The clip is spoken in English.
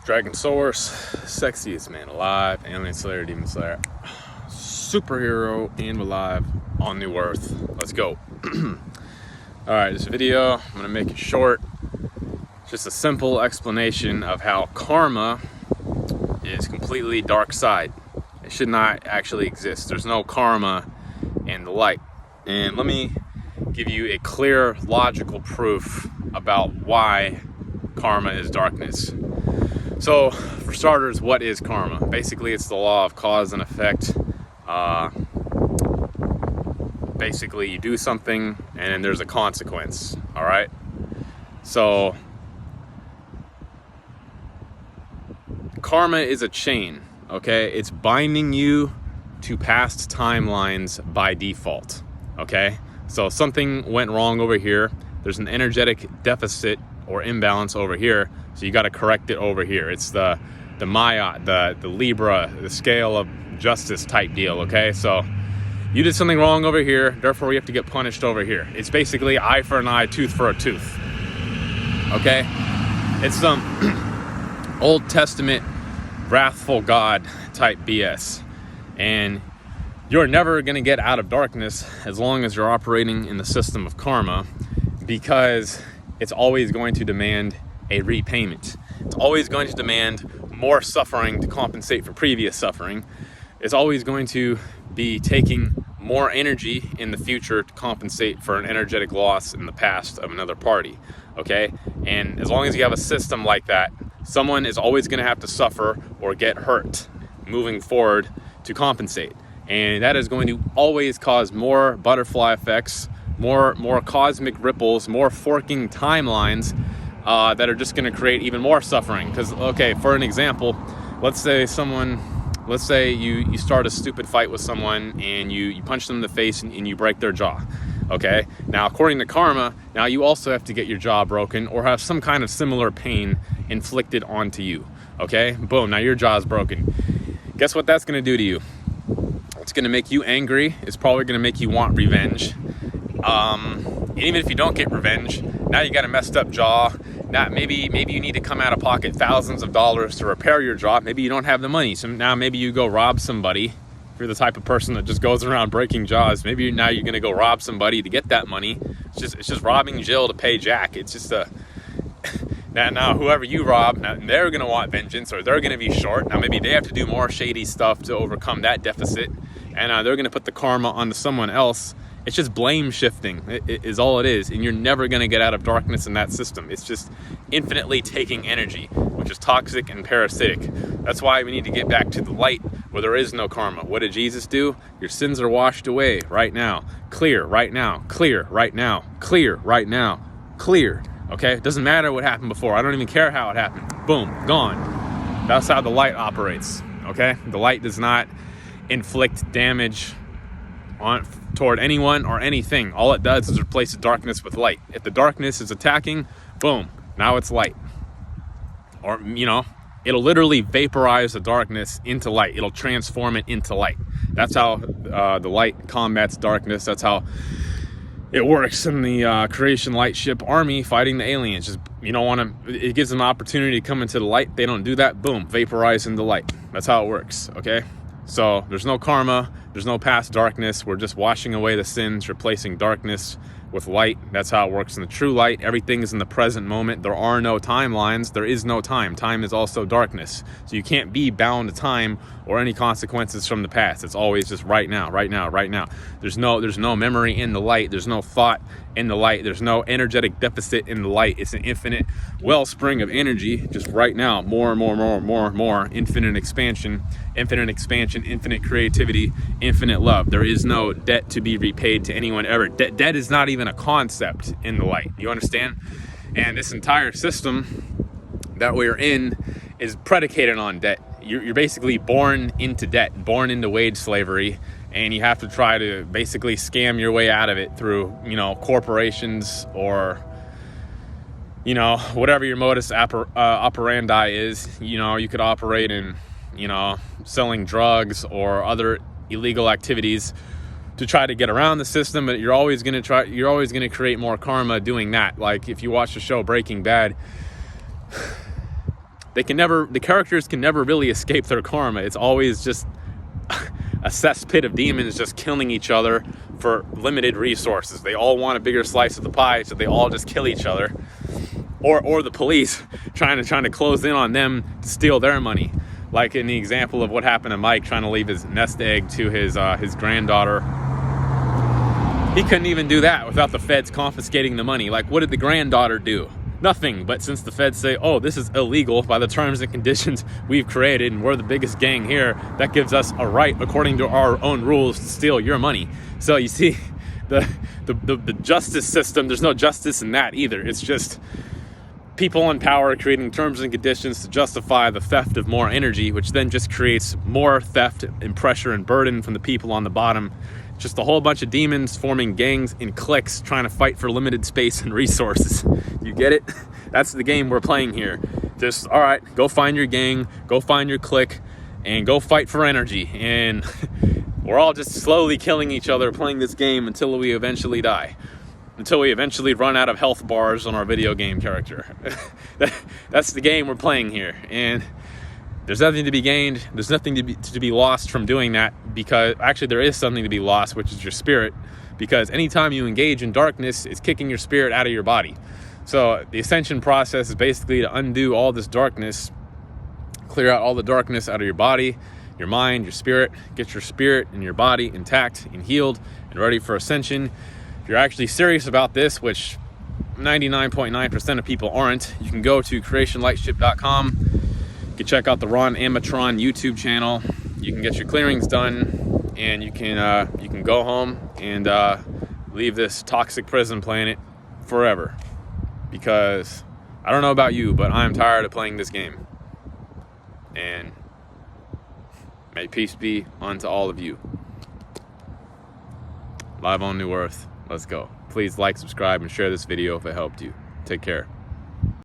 Dragon Source, sexiest man alive, alien slayer, demon slayer, superhero, and alive on New Earth. Let's go. Alright, this video, I'm gonna make it short. Just a simple explanation of how karma is completely dark side. It should not actually exist. There's no karma in the light. And let me give you a clear, logical proof about why karma is darkness. So, for starters, what is karma? Basically, it's the law of cause and effect. Basically, you do something and then there's a consequence, all right? So, karma is a chain, okay? It's binding you to past timelines by default, okay? So, something went wrong over here. There's an energetic deficit or imbalance over here, so you got to correct it over here. It's the Maya, the Libra, the scale of justice type deal, okay? So you did something wrong over here, therefore you have to get punished over here. It's basically eye for an eye, tooth for a tooth, okay? It's some Old Testament wrathful God type BS, and you're never going to get out of darkness as long as you're operating in the system of karma, because it's always going to demand a repayment. It's always going to demand more suffering to compensate for previous suffering. It's always going to be taking more energy in the future to compensate for an energetic loss in the past of another party, okay? And as long as you have a system like that, someone is always going to have to suffer or get hurt moving forward to compensate. And that is going to always cause more butterfly effects, more cosmic ripples, more forking timelines that are just going to create even more suffering. Because, okay, for an example, let's say you start a stupid fight with someone and you punch them in the face and you break their jaw, okay? Now, according to karma, now you also have to get your jaw broken or have some kind of similar pain inflicted onto you, okay? Boom, now your jaw's broken. Guess what that's going to do to you? It's going to make you angry. It's probably going to make you want revenge. Even if you don't get revenge, now you got a messed up jaw. Now maybe you need to come out of pocket thousands of dollars to repair your jaw. Maybe you don't have the money, so now maybe you go rob somebody. If you're the type of person that just goes around breaking jaws, maybe now you're gonna go rob somebody to get that money. It's just robbing Jill to pay Jack. It's just a now whoever you rob, now they're gonna want vengeance, or they're gonna be short. Now maybe they have to do more shady stuff to overcome that deficit, and they're gonna put the karma onto someone else. It's just blame shifting is all it is, and you're never going to get out of darkness in that system. It's just infinitely taking energy, which is toxic and parasitic. That's why we need to get back to the light where there is no karma. What did Jesus do? Your sins are washed away right now. Clear right now. Clear right now. Clear right now. Clear. Okay? It doesn't matter what happened before. I don't even care how it happened. Boom. Gone. That's how the light operates. Okay? The light does not inflict damage toward anyone or anything. All it does is replace the darkness with light. If the darkness is attacking, boom, now it's light. Or, it'll literally vaporize the darkness into light. It'll transform it into light. That's how the light combats darkness. That's how it works in the creation light ship army fighting the aliens. Just, it gives them an opportunity to come into the light. They don't do that, boom, vaporize into light. That's how it works, okay? So there's no karma, there's no past darkness. We're just washing away the sins, replacing darkness with light. That's how it works in the true light. Everything is in the present moment. There are no timelines. There is no time. Time is also darkness. So you can't be bound to time or any consequences from the past. It's always just right now, right now, right now. There's no memory in the light. There's no thought in the light. There's no energetic deficit in the light. It's an infinite wellspring of energy, just right now. More and more and more and more and more. Infinite expansion, infinite creativity, infinite love. There is no debt to be repaid to anyone ever. Debt is not even a concept in the light. You understand? And this entire system that we're in is predicated on debt. You're basically born into debt, born into wage slavery, and you have to try to basically scam your way out of it through, corporations or, whatever your modus operandi is. You could operate in, selling drugs or other illegal activities to try to get around the system, but you're always going to create more karma doing that. Like if you watch the show Breaking Bad, the characters can never really escape their karma. It's always just a cesspit of demons just killing each other for limited resources. They all want a bigger slice of the pie, so they all just kill each other. Or the police trying to close in on them to steal their money. Like in the example of what happened to Mike trying to leave his nest egg to his granddaughter. He couldn't even do that without the feds confiscating the money. Like, what did the granddaughter do? Nothing. But since the feds say, oh, this is illegal by the terms and conditions we've created, and we're the biggest gang here, that gives us a right, according to our own rules, to steal your money. So you see, the justice system, there's no justice in that either. It's just people in power creating terms and conditions to justify the theft of more energy, which then just creates more theft and pressure and burden from the people on the bottom. Just a whole bunch of demons forming gangs and cliques trying to fight for limited space and resources. You get it? That's the game we're playing here. Just, all right, go find your gang, go find your clique, and go fight for energy. And we're all just slowly killing each other playing this game until we eventually die. Until we eventually run out of health bars on our video game character. That's the game we're playing here. And there's nothing to be gained. There's nothing to be lost from doing that, because actually there is something to be lost, which is your spirit. Because anytime you engage in darkness, it's kicking your spirit out of your body. So the ascension process is basically to undo all this darkness, clear out all the darkness out of your body, your mind, your spirit, get your spirit and your body intact and healed and ready for ascension. If you're actually serious about this, which 99.9% of people aren't, you can go to creationlightship.com. You can check out the Ron Amatron YouTube channel. You can get your clearings done, and you can go home and leave this toxic prison planet forever. Because I don't know about you, but I'm tired of playing this game. And may peace be unto all of you. Live on New Earth. Let's go. Please like, subscribe, and share this video if it helped you. Take care.